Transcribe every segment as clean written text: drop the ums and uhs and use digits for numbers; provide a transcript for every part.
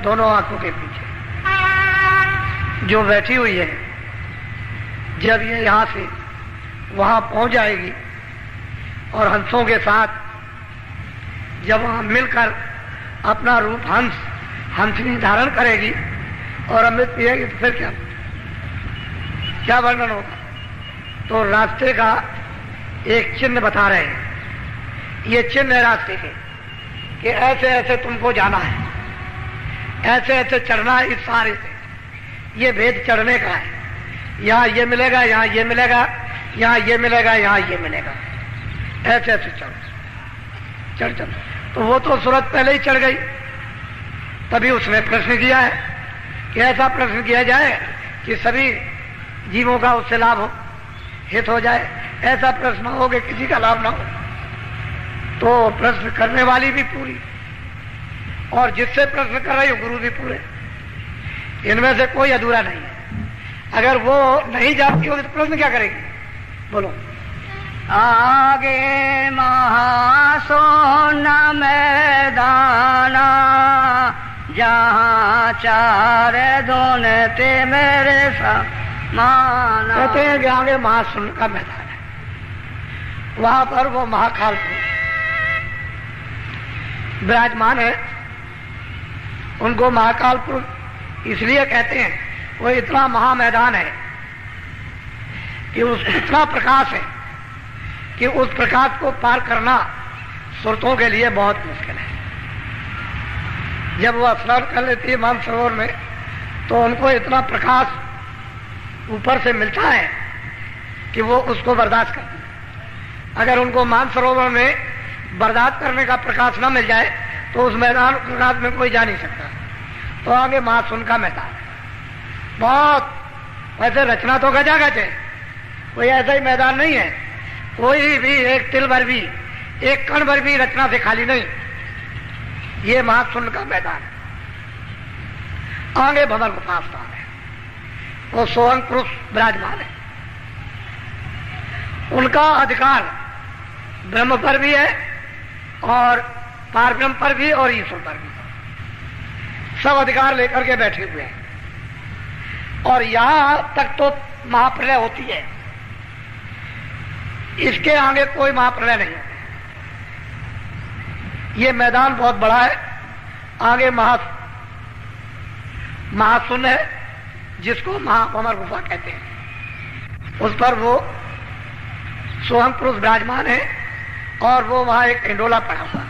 दोनों आंखों के पीछे जो बैठी हुई है, जब ये यहां से वहां पहुंच जाएगी और हंसों के साथ जब वहां मिलकर अपना रूप हंसनी धारण करेगी और अमृत पिएगी तो फिर क्या वर्णन होगा। तो रास्ते का एक चिन्ह बता रहे हैं, ये चिन्ह है रास्ते के कि ऐसे ऐसे तुमको जाना है, ऐसे ऐसे चढ़ना है, इस सहारे से ये भेद चढ़ने का है। यहाँ ये मिलेगा, यहाँ ये मिलेगा, यहाँ ये मिलेगा, यहाँ ये मिलेगा, ऐसे ऐसे चढ़। तो वो तो सूरत पहले ही चढ़ गई, तभी उसने प्रश्न किया है कि ऐसा प्रश्न किया जाए कि सभी जीवों का उससे लाभ हो, हित हो जाए। ऐसा प्रश्न हो कि किसी का लाभ ना हो। तो प्रश्न करने वाली भी पूरी और जिससे प्रश्न कर रही हो गुरु भी पूरे, इनमें से कोई अधूरा नहीं है। अगर वो नहीं जानती होगी तो प्रश्न क्या करेगी, बोलो। आगे महासोना मैदाना, जहाँ चार दोने ते मेरे समाना। कहते हैं कि आगे महासुन का मैदान है, वहां पर वो महाकाल विराजमान है। उनको महाकालपुर इसलिए कहते हैं, वो इतना महा मैदान है कि उस इतना प्रकाश है कि उस प्रकाश को पार करना सुरतों के लिए बहुत मुश्किल है। जब वो स्नान कर लेती है मानसरोवर में तो उनको इतना प्रकाश ऊपर से मिलता है कि वो उसको बर्दाश्त करती है। अगर उनको मानसरोवर में बर्दाश्त करने का प्रकाश न मिल जाए तो उस मैदान प्रकाश में कोई जा नहीं सकता। तो आगे महासुन का मैदान है, बहुत वैसे रचना तो गजागज है, कोई ऐसा ही मैदान नहीं है, कोई भी एक तिल भर भी, एक कण भर भी रचना से खाली नहीं। ये महासुन का मैदान है। आगे भंवर गुफा स्थान है, वो सोहंग पुरुष विराजमान है। उनका अधिकार ब्रह्म पर भी है और पार ब्रह्म पर भी और ईश्वर पर भी, सब अधिकार लेकर के बैठे हुए हैं। और यहां तक तो महाप्रलय होती है, इसके आगे कोई महाप्रलय नहीं है। ये मैदान बहुत बड़ा है। आगे महासुन है, जिसको महाभंवर गुफा कहते हैं। उस पर वो सोहंग पुरुष विराजमान है और वो वहां एक इंडोला पड़ा हुआ है।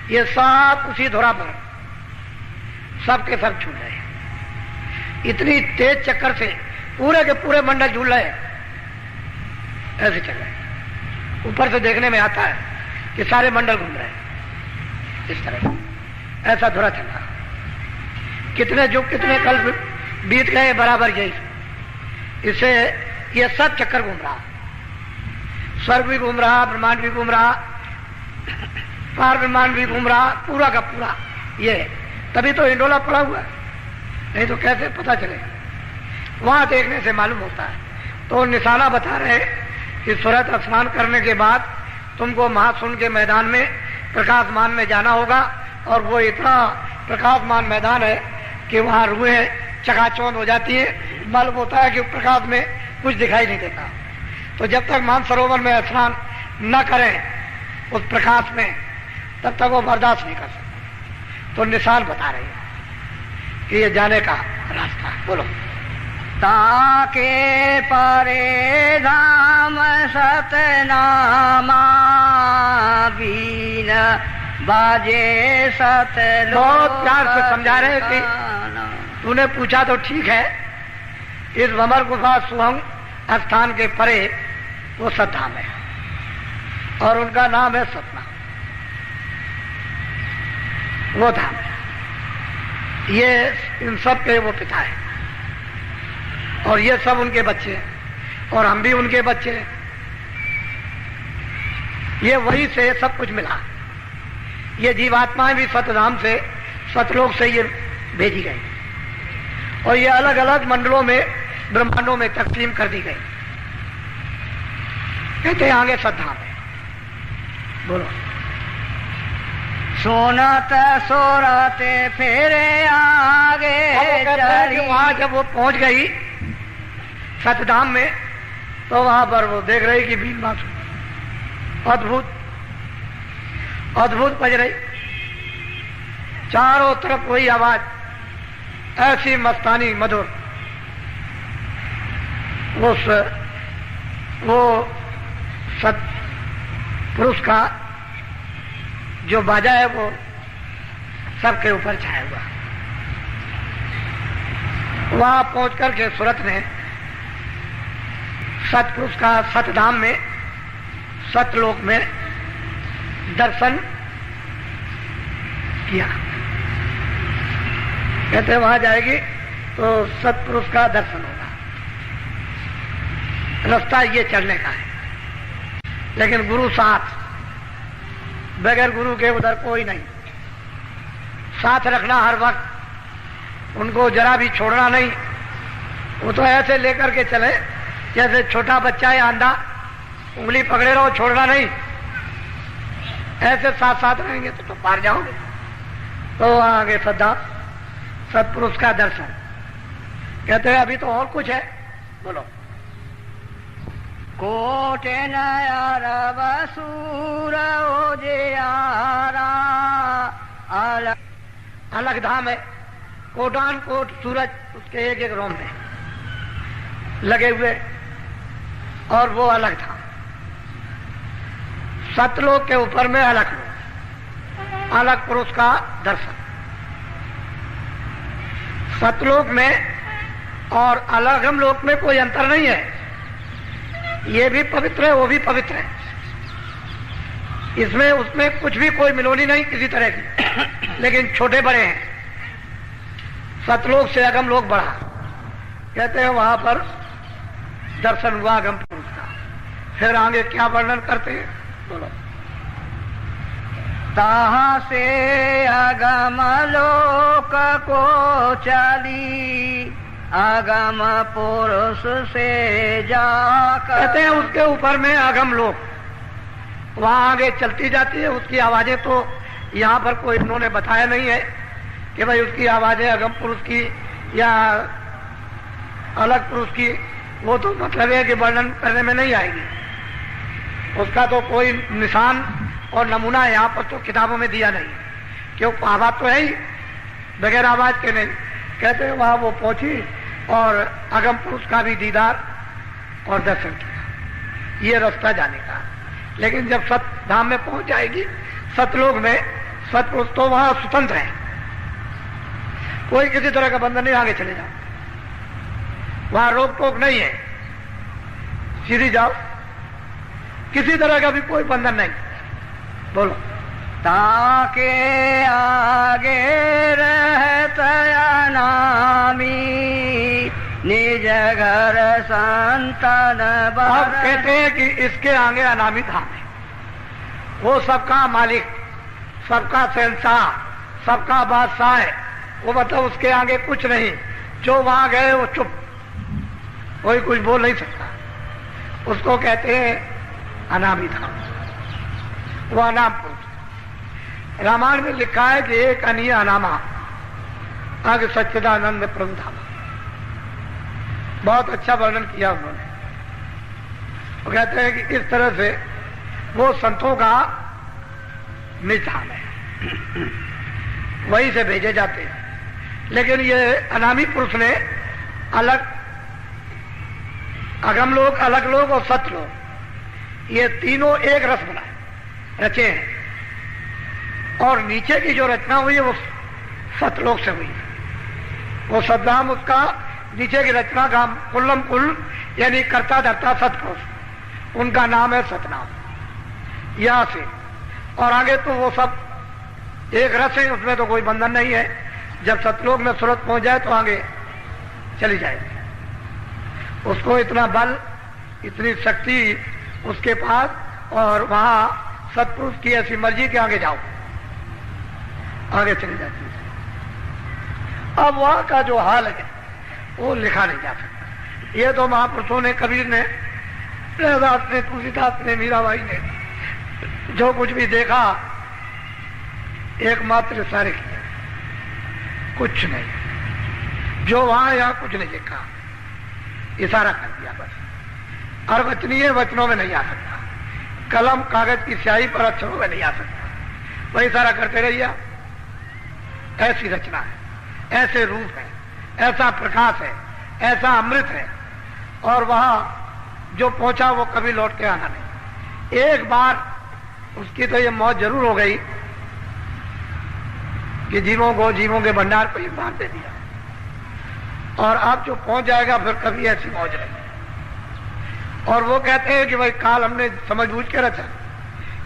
ये सब उसी धुरा पर सबके सब झूल रहे हैं। इतनी तेज चक्कर से पूरे के पूरे मंडल झूल रहे हैं, ऐसे चल रहे हैं। ऊपर से देखने में आता है कि सारे मंडल घूम रहे हैं इस तरह, ऐसा धुरा चल रहा। कितने जो कितने कल बीत गए बराबर यही, इससे ये सब चक्कर घूम रहा। स्वर्ग भी घूम रहा, ब्रह्मांड भी घूम रहा, पार ब्रह्मांड भी घूम रहा, पूरा का पूरा ये। तभी तो इंडोला पड़ा हुआ है, नहीं तो कैसे पता चले। वहां देखने से मालूम होता है। तो निशाना बता रहे कि सूरत स्नान करने के बाद तुमको महासुन के मैदान में प्रकाशमान में जाना होगा। और वो इतना प्रकाशमान मैदान है कि वहां रूहें चकाचौंध हो जाती है। मालूम होता है कि प्रकाश में कुछ दिखाई नहीं देता। तो जब तक मानसरोवर में स्नान न करें उस प्रकाश में, तब तक वो बर्दाश्त नहीं कर सकते। तो निशान बता रहे हैं कि ये जाने का रास्ता है। बोलो। ताके परे धाम सतनामा, बीन बाजे सत। बहुत प्यार से समझा रहे कि तूने पूछा तो ठीक है। इस भंवर गुफा सुहंग स्थान के परे वो सतधाम है और उनका नाम है सतना, वो धाम है। ये इन सब के वो पिता है और ये सब उनके बच्चे हैं और हम भी उनके बच्चे हैं। ये वही से सब कुछ मिला। ये जीवात्माएं भी सतधाम से, सतलोक से ये भेजी गई और ये अलग अलग मंडलों में, ब्रह्मांडों में तकसीम कर दी गई। कहते हैं आगे सतधाम है। बोलो। सुनत सोरते फेरे आगे चली। वहां जब वो पहुंच गई सतधाम में तो वहां पर वो देख रही कि बीन बांसुरी अद्भुत अद्भुत बज रही, चारों तरफ वही आवाज ऐसी मस्तानी मधुर। वो सत पुरुष का जो बाजा है वो सबके ऊपर छाया हुआ। वहां पहुंच करके सूरत ने सतपुरुष का सतधाम में सतलोक में दर्शन किया। कहते वहां जाएगी तो सतपुरुष का दर्शन होगा। रास्ता ये चलने का है, लेकिन गुरु साथ, बगैर गुरु के उधर कोई नहीं। साथ रखना हर वक्त, उनको जरा भी छोड़ना नहीं। वो तो ऐसे लेकर के चले जैसे छोटा बच्चा है अंधा, उंगली पकड़े रहो, छोड़ना नहीं। ऐसे साथ साथ रहेंगे तो पार जाओगे। तो आगे सदा सतपुरुष का दर्शन। कहते हैं अभी तो और कुछ है, बोलो। कोटे नयारा बसूर ओजियारा अलग अलग धाम है, कोटान कोट सूरज उसके एक एक रोम में लगे हुए, और वो अलग धाम। सतलोक के ऊपर में अलग लोक, अलग पुरुष का दर्शन। सतलोक में और अलगम लोक में कोई अंतर नहीं है। ये भी पवित्र है, वो भी पवित्र है। इसमें उसमें कुछ भी कोई मिलोनी नहीं किसी तरह की, लेकिन छोटे बड़े हैं। सतलोक से अगम लोक बढ़ा। कहते हैं वहां पर दर्शन हुआ अगम पुरुष का। फिर आगे क्या वर्णन करते हैं, बोलो। तहाँ से अगम लोक को चली, अगम पुरुष से जाकर। कहते हैं उसके ऊपर में अगम लोक, वहां आगे चलती जाती है। उसकी आवाजें तो यहाँ पर कोई उन्होंने बताया नहीं है कि भाई उसकी आवाजें अगम पुरुष की या अलग पुरुष की। वो तो मतलब है कि वर्णन करने में नहीं आएगी, उसका तो कोई निशान और नमूना यहाँ पर तो किताबों में दिया नहीं, क्योंकि आवाज तो है ही, बगैर आवाज के नहीं। कहते हैं वहां वो पहुंची और अगम पुरुष का भी दीदार और दर्शन किया। ये रास्ता जाने का। लेकिन जब सत धाम में पहुंच जाएगी, सतलोक में, सतपुरुष तो वहां स्वतंत्र है, कोई किसी तरह का बंधन नहीं। आगे चले जाओ, वहां रोक टोक नहीं है, सीधी जाओ, किसी तरह का भी कोई बंधन नहीं। बोलो। ताके आगे रहत अनामी, निज घर संतन बर। अब कहते हैं कि इसके आगे अनामी धाम है। वो सबका मालिक, सबका शहंशाह, सबका बादशाह है। वो मतलब उसके आगे कुछ नहीं। जो वहां गए वो चुप, कोई कुछ बोल नहीं सकता। उसको कहते हैं अनामी धाम, वो अनाम पुरुष। रामायण में लिखा है कि एक अनीय अनामा आगे सच्चिदानंद प्रभु धाम। बहुत अच्छा वर्णन किया उन्होंने। वो कहते हैं कि इस तरह से वो संतों का निज धाम है, वहीं से भेजे जाते हैं। लेकिन ये अनामी पुरुष ने अलग, अगम लोग, अलग लोग और सत लोग, ये तीनों एक रस बनाए रचे हैं। और नीचे की जो रचना हुई है वो सतलोक से हुई। वो सतधाम, उसका नीचे की रचना का कुल्लम कुल यानी कर्ता धर्ता सतपुरुष, उनका नाम है सतनाम। यहां से और आगे तो वो सब एक रस है, उसमें तो कोई बंधन नहीं है। जब सतलोक में सूरत पहुंच जाए तो आगे चली जाएगी। उसको इतना बल, इतनी शक्ति उसके पास, और वहां सतपुरुष की ऐसी मर्जी के आगे जाओ, आगे चली जाती है। अब वहां का जो हाल है वो लिखा नहीं जा सकता। ये तो महापुरुषों ने, कबीर ने, रविदास ने, तुलसीदास ने, मीराबाई ने जो कुछ भी देखा एकमात्र इशारे किए, कुछ नहीं। जो वहां यहां कुछ नहीं लिखा, इशारा कर दिया बस। अर्वचनीय वचनों में नहीं आ सकता, कलम कागज की स्याही पर अक्षरों में नहीं आ सकता, वही इशारा करते रहिए। ऐसी रचना है, ऐसे रूप है, ऐसा प्रकाश है, ऐसा अमृत है। और वहां जो पहुंचा वो कभी लौट के आना नहीं। एक बार उसकी तो ये मौत जरूर हो गई कि जीवों के भंडार को एक बार दे दिया, और अब जो पहुंच जाएगा फिर कभी ऐसी मौज नहीं। और वो कहते हैं कि भाई काल हमने समझ बूझ के रचा,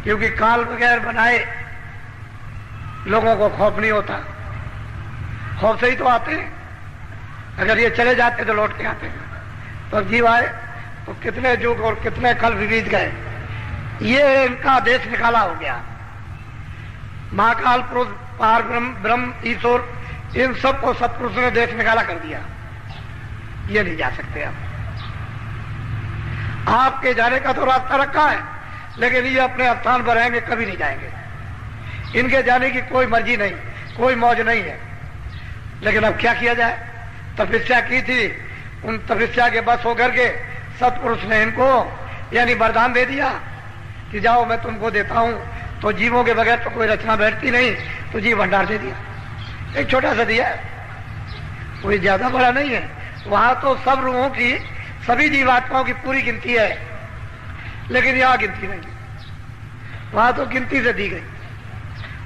क्योंकि काल बगैर बनाए लोगों को खौफ नहीं होता, खौफ से ही तो आते हैं। अगर ये चले जाते तो लौट के आते हैं, तो जीव आए तो कितने युग और कितने कल बीत गए। ये इनका देश निकाला हो गया। महाकाल पुरुष, पार ब्रह्म, ईश्वर, इन सबको सत्पुरुष ने देश निकाला कर दिया। ये नहीं जा सकते आप। आपके जाने का तो रास्ता रखा है, लेकिन ये अपने स्थान पर रहेंगे, कभी नहीं जाएंगे। इनके जाने की कोई मर्जी नहीं, कोई मौज नहीं है। लेकिन अब क्या किया जाए? तपस्या की थी, उन तपस्या के बस होकर के सत्पुरुष ने इनको यानी वरदान दे दिया कि जाओ मैं तुमको देता हूं। तो जीवों के बगैर तो कोई रचना बैठती नहीं, तो जीव भंडार दे दिया। एक छोटा सा दिया, कोई ज्यादा बड़ा नहीं है। वहां तो सब रूहों की, सभी जीवात्माओं की पूरी गिनती है, लेकिन यहां गिनती नहीं। वहां तो गिनती से दी गई,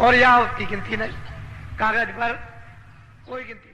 और यहां उसकी गिनती नहीं, कागज पर कोई गिनती नहीं।